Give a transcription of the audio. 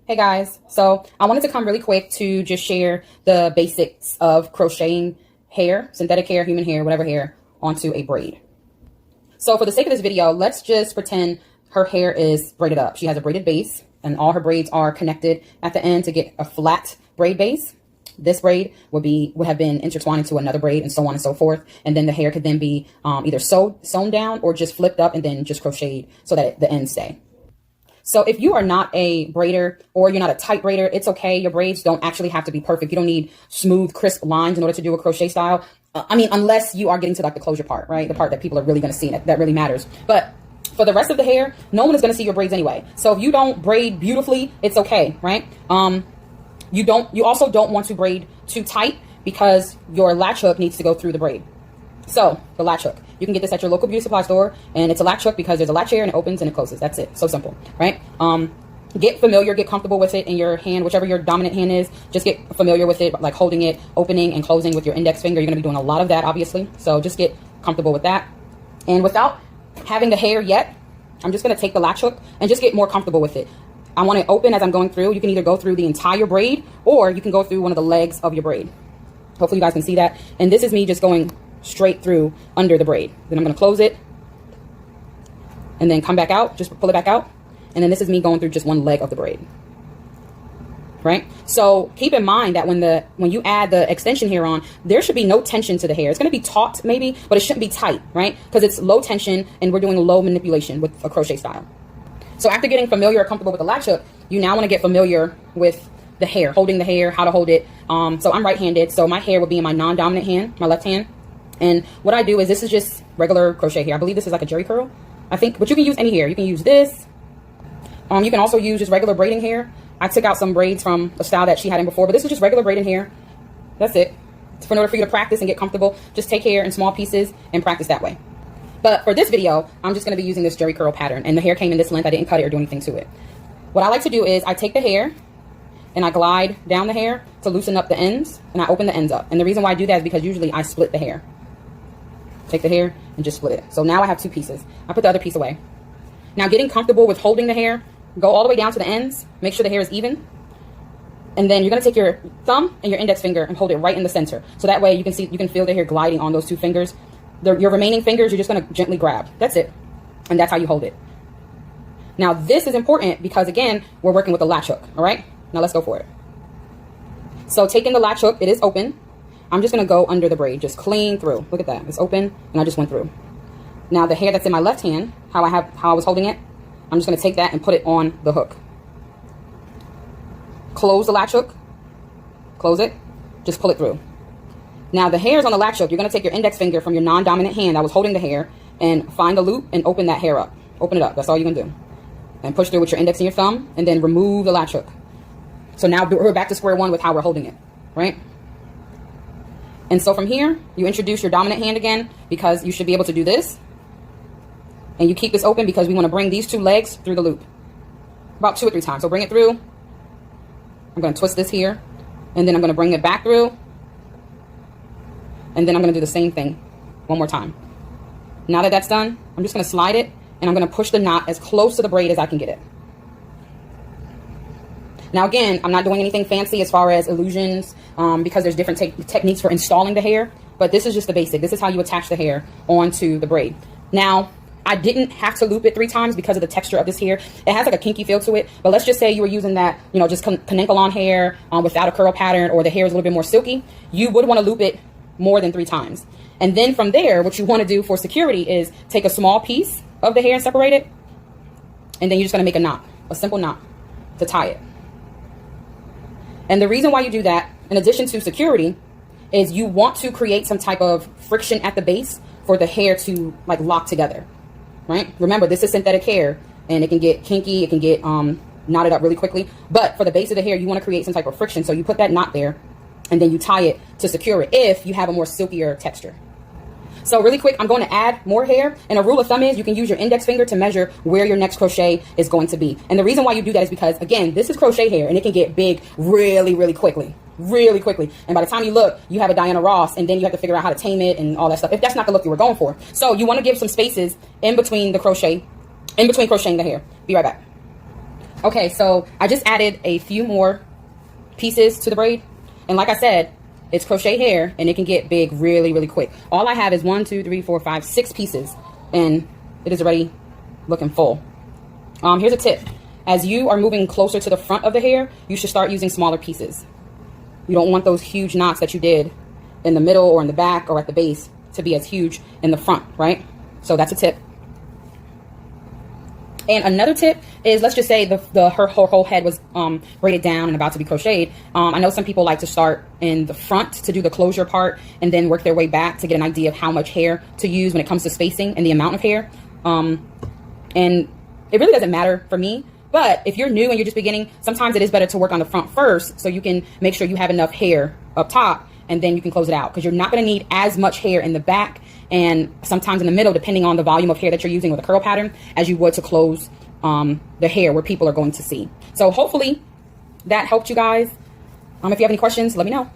Hey guys, so I wanted to come really quick to just share the basics of crocheting hair, synthetic hair, human hair, whatever hair, onto a braid. So for the sake of this video, let's just pretend her hair is braided up. She has a braided base and all her braids are connected at the end to get a flat braid base. This braid would have been intertwined into another braid and so on and so forth. And then the hair could then be either sewn down or just flipped up and then just crocheted so that the ends stay. So if you are not a braider or you're not a tight braider, it's okay. Your braids don't actually have to be perfect. You don't need smooth, crisp lines in order to do a crochet style. Unless you are getting to like the closure part, right? The part that people are really going to see, that really matters. But for the rest of the hair, no one is going to see your braids anyway. So if you don't braid beautifully, it's okay, right? You also don't want to braid too tight because your latch hook needs to go through the braid. So the latch hook, you can get this at your local beauty supply store, and it's a latch hook because there's a latch here and it opens and it closes. That's it. So simple, right? Get familiar, get comfortable with it in your hand, whichever your dominant hand is. Just get familiar with it, like holding it, opening and closing with your index finger. You're going to be doing a lot of that, obviously. So just get comfortable with that. And without having the hair yet, I'm just going to take the latch hook and just get more comfortable with it. I want it open as I'm going through. You can either go through the entire braid or you can go through one of the legs of your braid. Hopefully you guys can see that. And this is me just going straight through under the braid. Then I'm going to close it and then come back out, just pull it back out. And then this is me going through just one leg of the braid, right? So keep in mind that when you add the extension hair on, there should be no tension to the hair. It's going to be taut maybe, but it shouldn't be tight, right? Because it's low tension and we're doing low manipulation with a crochet style. So after getting familiar or comfortable with the latch hook, you now want to get familiar with the hair, holding the hair, how to hold it. So I'm right-handed, so my hair would be in my non-dominant hand, my left hand. And what I do is, this is just regular crochet hair. I believe this is like a jerry curl, I think, but you can use any hair. You can use this. You can also use just regular braiding hair. I took out some braids from a style that she had in before, but this is just regular braiding hair. That's it. In order for you to practice and get comfortable, just take hair in small pieces and practice that way. But for this video, I'm just going to be using this jerry curl pattern, and the hair came in this length. I didn't cut it or do anything to it. What I like to do is I take the hair and I glide down the hair to loosen up the ends, and I open the ends up. And the reason why I do that is because usually I split the hair. Take the hair and just split it. So now I have two pieces. I put the other piece away. Now getting comfortable with holding the hair, go all the way down to the ends. Make sure the hair is even. And then you're going to take your thumb and your index finger and hold it right in the center. So that way you can feel the hair gliding on those two fingers. Your remaining fingers, you're just going to gently grab. That's it. And that's how you hold it. Now this is important because, again, we're working with a latch hook. All right. Now let's go for it. So taking the latch hook, it is open. I'm just going to go under the braid, just clean through. Look at that. It's open and I just went through. Now the hair that's in my left hand, how I was holding it, I'm just going to take that and put it on the hook. Close the latch hook. Close it. Just pull it through. Now the hair is on the latch hook. You're going to take your index finger from your non-dominant hand that was holding the hair and find the loop and open that hair up. Open it up. That's all you're going to do. And push through with your index and your thumb and then remove the latch hook. So now we're back to square one with how we're holding it, right? And so from here, you introduce your dominant hand again because you should be able to do this. And you keep this open because we want to bring these two legs through the loop. About 2 or 3 times. So bring it through. I'm going to twist this here. And then I'm going to bring it back through. And then I'm going to do the same thing one more time. Now that that's done, I'm just going to slide it. And I'm going to push the knot as close to the braid as I can get it. Now again, I'm not doing anything fancy as far as illusions because there's different techniques for installing the hair. But this is just the basic. This is how you attach the hair onto the braid. Now, I didn't have to loop it 3 times because of the texture of this hair. It has like a kinky feel to it. But let's just say you were using that, just canicle on hair without a curl pattern, or the hair is a little bit more silky. You would want to loop it more than 3 times. And then from there, what you want to do for security is take a small piece of the hair and separate it. And then you're just going to make a knot, a simple knot to tie it. And the reason why you do that, in addition to security, is you want to create some type of friction at the base for the hair to like lock together, right? Remember, this is synthetic hair and it can get kinky. It can get knotted up really quickly. But for the base of the hair, you want to create some type of friction. So you put that knot there and then you tie it to secure it if you have a more silkier texture. So really quick, I'm going to add more hair. And a rule of thumb is you can use your index finger to measure where your next crochet is going to be. And the reason why you do that is because, again, this is crochet hair and it can get big really, really quickly. Really quickly. And by the time you look, you have a Diana Ross, and then you have to figure out how to tame it and all that stuff, if that's not the look you were going for. So you want to give some spaces in between the crochet, in between crocheting the hair. Be right back. Okay, so I just added a few more pieces to the braid. And like I said, it's crochet hair and it can get big really, really quick. All I have is 1, 2, 3, 4, 5, 6 pieces and it is already looking full. Here's a tip. As you are moving closer to the front of the hair, you should start using smaller pieces. You don't want those huge knots that you did in the middle or in the back or at the base to be as huge in the front, right? So that's a tip. And another tip is, let's just say her whole head was braided down and about to be crocheted. I know some people like to start in the front to do the closure part and then work their way back to get an idea of how much hair to use when it comes to spacing and the amount of hair. And it really doesn't matter for me. But if you're new and you're just beginning, sometimes it is better to work on the front first so you can make sure you have enough hair up top and then you can close it out, because you're not going to need as much hair in the back and sometimes in the middle, depending on the volume of hair that you're using with a curl pattern, as you would to close the hair where people are going to see. So hopefully that helped you guys. If you have any questions, let me know.